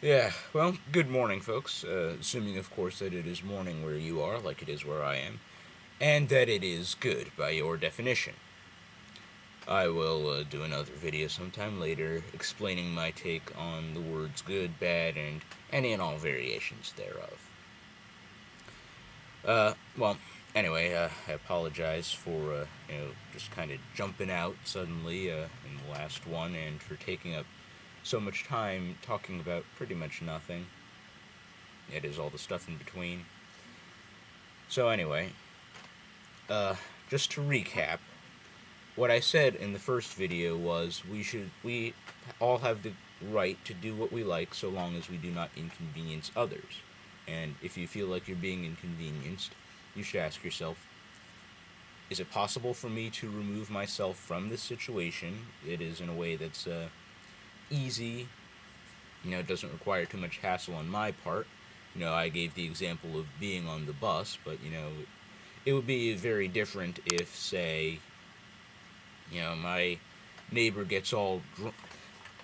Yeah, well, good morning, folks. Assuming, of course, that it is morning where you are, like it is where I am, and that it is good by your definition. I will do another video sometime later explaining my take on the words good, bad, and any and all variations thereof. Well, anyway, I apologize for, just kind of jumping out suddenly in the last one and for taking up so much time talking about pretty much nothing. It is all the stuff in between. So anyway, uh, just to recap, what I said in the first video was we all have the right to do what we like so long as we do not inconvenience others. And if you feel like you're being inconvenienced, you should ask yourself, is it possible for me to remove myself from this situation? It is in a way that's easy, it doesn't require too much hassle on my part. I gave the example of being on the bus, but it would be very different if, say, my neighbor gets all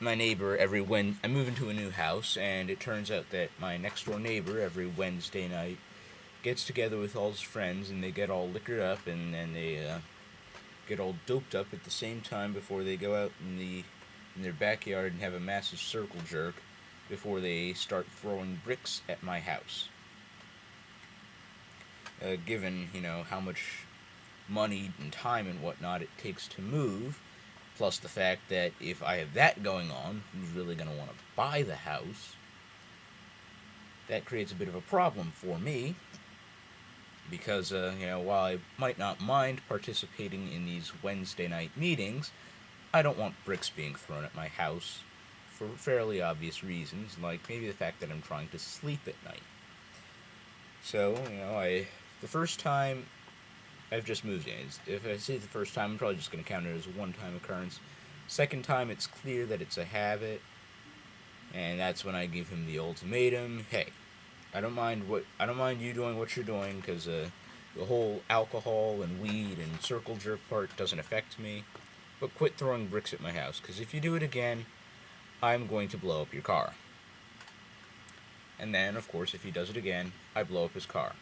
my neighbor every when I move into a new house, and it turns out that my next door neighbor every Wednesday night gets together with all his friends, and they get all liquored up, and then they get all doped up at the same time before they go out in their backyard and have a massive circle jerk before they start throwing bricks at my house. Given how much money and time and whatnot it takes to move, plus the fact that if I have that going on, who's really going to want to buy the house? That creates a bit of a problem for me because, while I might not mind participating in these Wednesday night meetings, I don't want bricks being thrown at my house for fairly obvious reasons, like maybe the fact that I'm trying to sleep at night. So, the first time I've just moved in. If I say the first time, I'm probably just going to count it as a one-time occurrence. Second time, it's clear that it's a habit, and that's when I give him the ultimatum. Hey, I don't mind you doing what you're doing because the whole alcohol and weed and circle jerk part doesn't affect me. But quit throwing bricks at my house, because if you do it again, I'm going to blow up your car. And then, of course, if he does it again, I blow up his car.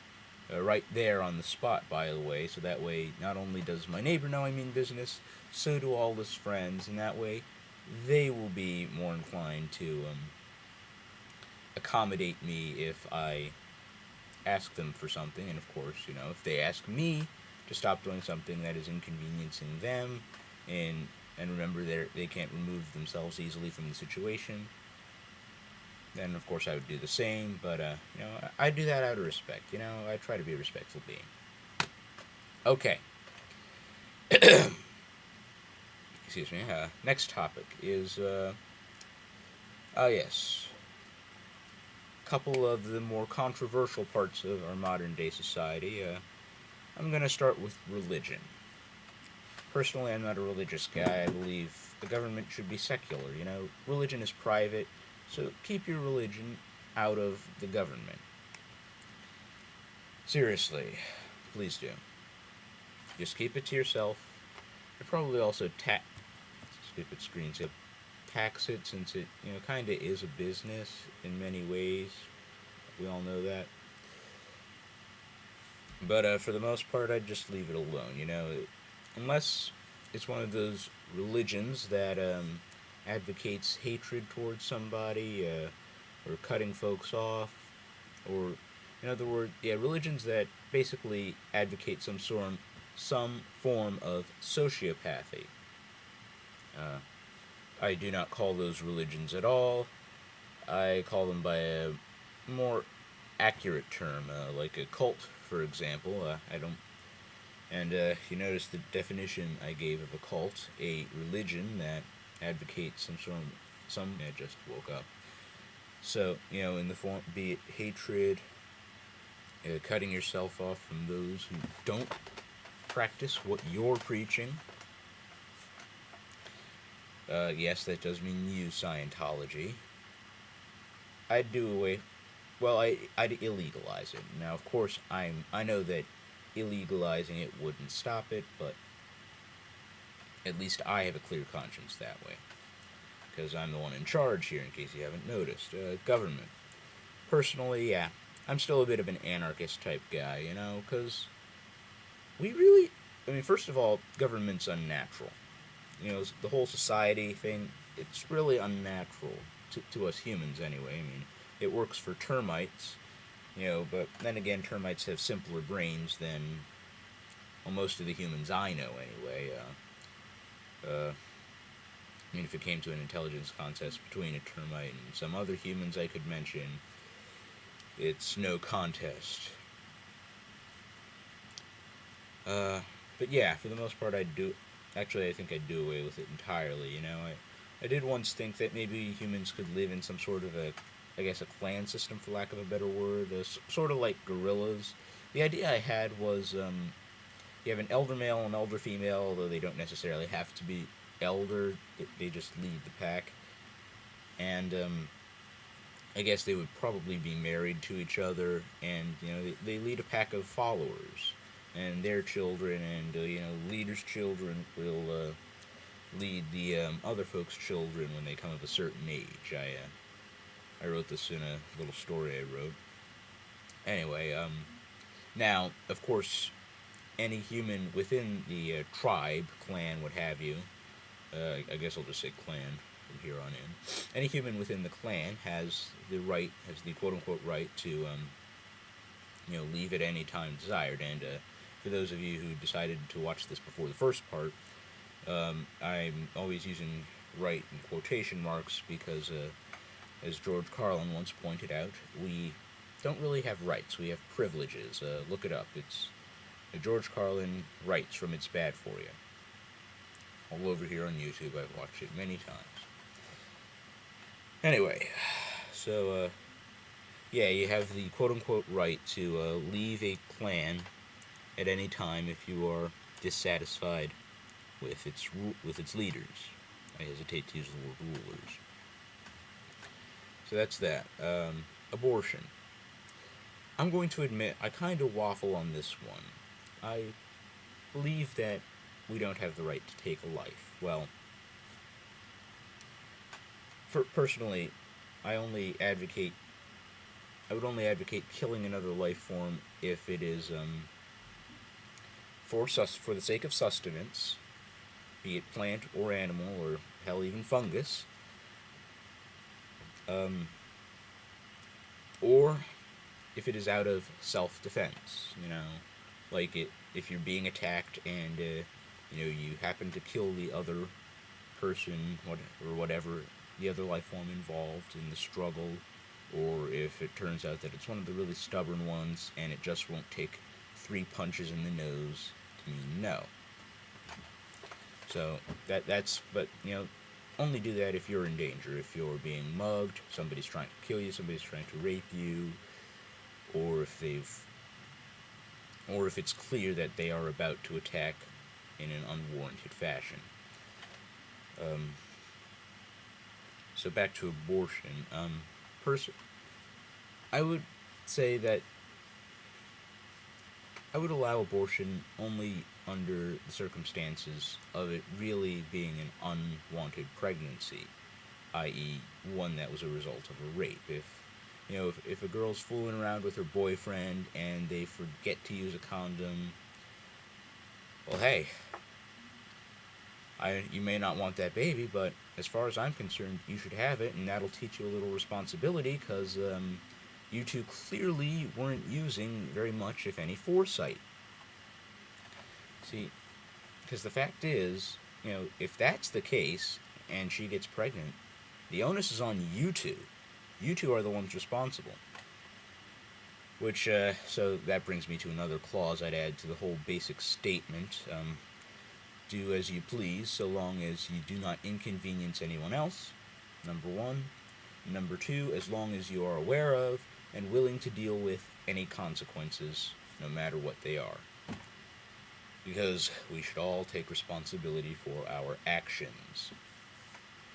Right there on the spot, by the way, so that way not only does my neighbor know I mean business, so do all his friends, and that way they will be more inclined to accommodate me if I ask them for something, and of course, if they ask me to stop doing something that is inconveniencing them, and remember they can't remove themselves easily from the situation, then of course I would do the same. But I do that out of respect. I try to be a respectful being. Okay. Excuse me. Next topic is yes, a couple of the more controversial parts of our modern day society. I'm gonna start with religion. Personally, I'm not a religious guy. I believe the government should be secular. Religion is private, so keep your religion out of the government. Seriously, please do. Just keep it to yourself. And probably also stupid screen tax it, since it kind of is a business in many ways. We all know that. But for the most part, I'd just leave it alone. Unless it's one of those religions that advocates hatred towards somebody, or cutting folks off, or in other words, religions that basically advocate some form of sociopathy. Uh, I do not call those religions at all. I call them by a more accurate term, like a cult, for example. I don't. And you notice the definition I gave of a cult: a religion that advocates some. I just woke up. So in the form, be it hatred, cutting yourself off from those who don't practice what you're preaching. Yes, that does mean use Scientology. I'd do away. Well, I'd illegalize it. Now, of course, I know that illegalizing it wouldn't stop it, but at least I have a clear conscience that way. because I'm the one in charge here, in case you haven't noticed. Government. Personally, yeah, I'm still a bit of an anarchist type guy, because we really. I mean, first of all, government's unnatural. The whole society thing, it's really unnatural to us humans anyway. I mean, it works for termites, but then again, termites have simpler brains than, well, most of the humans I know anyway. I mean, if it came to an intelligence contest between a termite and some other humans I could mention, it's no contest. But yeah, for the most part, Actually, I think I'd do away with it entirely. I did once think that maybe humans could live in some sort of I guess, a clan system, for lack of a better word, sort of like gorillas. The idea I had was, you have an elder male and an elder female, although they don't necessarily have to be elder. They just lead the pack, and I guess they would probably be married to each other, and they lead a pack of followers, and their children, and leaders' children will lead the other folks' children when they come of a certain age. I wrote this in a little story I wrote. Anyway, now, of course, any human within the tribe, clan, what have you, I guess I'll just say clan from here on in. Any human within the clan has the quote-unquote right to, leave at any time desired. And for those of you who decided to watch this before the first part, I'm always using right in quotation marks because, as George Carlin once pointed out, we don't really have rights, we have privileges. Look it up. It's George Carlin writes from It's Bad For You. All over here on YouTube, I've watched it many times. Anyway, so, yeah, you have the quote-unquote right to leave a clan at any time if you are dissatisfied with its leaders. I hesitate to use the word rulers. So that's that. Abortion. I'm going to admit, I kind of waffle on this one. I believe that we don't have the right to take a life. Well, personally, I would only advocate killing another life form if it is for the sake of sustenance, be it plant or animal or hell even fungus, or if it is out of self-defense. Like if you're being attacked and you happen to kill the other person or whatever, the other life form involved in the struggle, or if it turns out that it's one of the really stubborn ones and it just won't take 3 punches in the nose to mean no. So but only do that if you're in danger. If you're being mugged, somebody's trying to kill you, somebody's trying to rape you, or if it's clear that they are about to attack in an unwarranted fashion. So back to abortion. I would say that I would allow abortion only under the circumstances of it really being an unwanted pregnancy, i.e., one that was a result of a rape. If a girl's fooling around with her boyfriend and they forget to use a condom, well, hey, you may not want that baby, but as far as I'm concerned, you should have it, and that'll teach you a little responsibility, because you two clearly weren't using very much, if any, foresight. See, because the fact is, if that's the case, and she gets pregnant, the onus is on you two. You two are the ones responsible. Which, so that brings me to another clause I'd add to the whole basic statement. Do as you please, so long as you do not inconvenience anyone else, number 1. Number 2, as long as you are aware of and willing to deal with any consequences, no matter what they are. Because we should all take responsibility for our actions.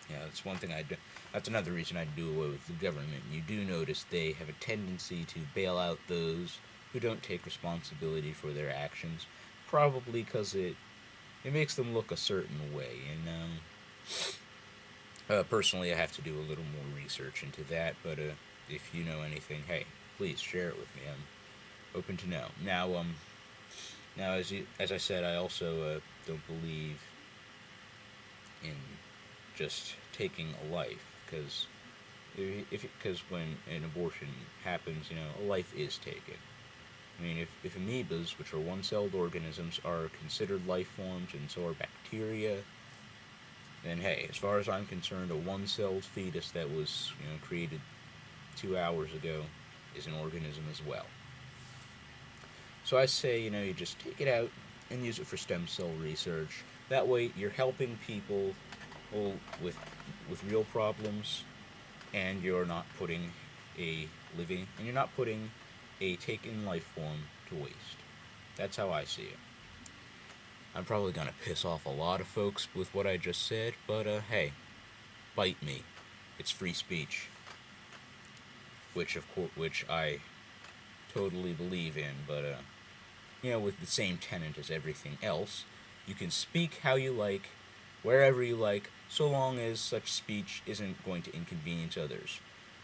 Yeah, that's one thing that's another reason I do away with the government. You do notice they have a tendency to bail out those who don't take responsibility for their actions, probably because it makes them look a certain way, Personally, I have to do a little more research into that, but if you know anything, hey, please share it with me. I'm open to know. Now as I said, I also don't believe in just taking a life because because when an abortion happens, a life is taken. I mean, if amoebas, which are one-celled organisms, are considered life forms, and so are bacteria, then hey, as far as I'm concerned, a one-celled fetus that was created 2 hours ago is an organism as well. So I say, you just take it out and use it for stem cell research. That way, you're helping people with real problems, and you're not putting a taken life form to waste. That's how I see it. I'm probably gonna piss off a lot of folks with what I just said, but hey, bite me. It's free speech, which I totally believe in, but with the same tenet as everything else, you can speak how you like, wherever you like, so long as such speech isn't going to inconvenience others.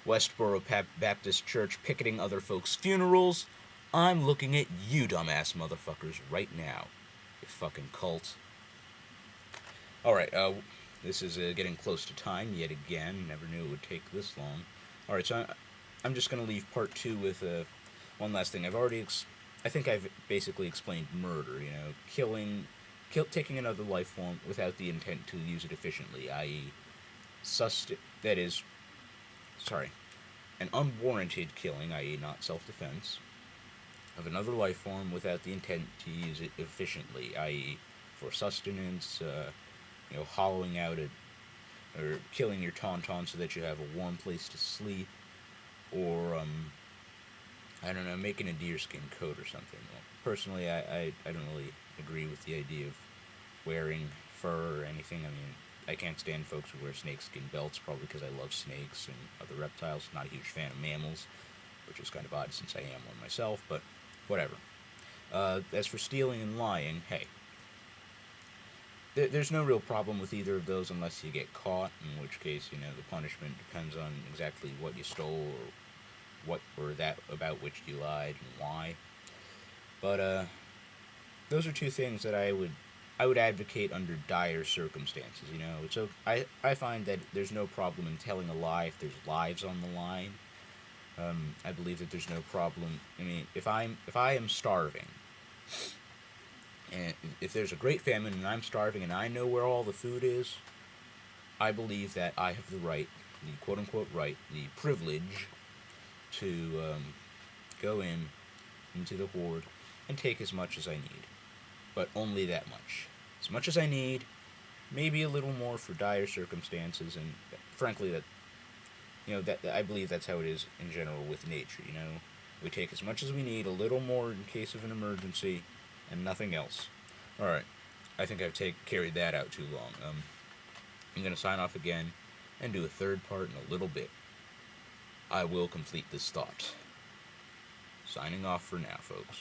Westboro Baptist Church picketing other folks' funerals. I'm looking at you, dumbass motherfuckers, right now. You fucking cult. Alright, this is getting close to time yet again. Never knew it would take this long. Alright, so I'm just going to leave part 2 with one last thing. I think I've basically explained murder, taking another life form without the intent to use it efficiently, i.e., that is, sorry, an unwarranted killing, i.e., not self-defense, of another life form without the intent to use it efficiently, i.e., for sustenance, hollowing out or killing your tauntaun so that you have a warm place to sleep, or I don't know, making a deerskin coat or something. Well, personally, I don't really agree with the idea of wearing fur or anything. I mean, I can't stand folks who wear snakeskin belts, probably because I love snakes and other reptiles. Not a huge fan of mammals, which is kind of odd since I am one myself, but whatever. As for stealing and lying, hey, there's no real problem with either of those unless you get caught, in which case, the punishment depends on exactly what you stole or that about which you lied and why. But those are two things that I would advocate under dire circumstances. I find that there's no problem in telling a lie if there's lives on the line. I believe that there's no problem. I mean, if I am starving, and if there's a great famine and I'm starving and I know where all the food is, I believe that I have the right, the quote unquote right, the privilege to go into the hoard and take as much as I need, but only that much. As much as I need, maybe a little more for dire circumstances, and frankly, that I believe that's how it is in general with nature. We take as much as we need, a little more in case of an emergency, and nothing else. All right, I think I've carried that out too long. I'm gonna sign off again and do a third part in a little bit. I will complete this thought. Signing off for now, folks.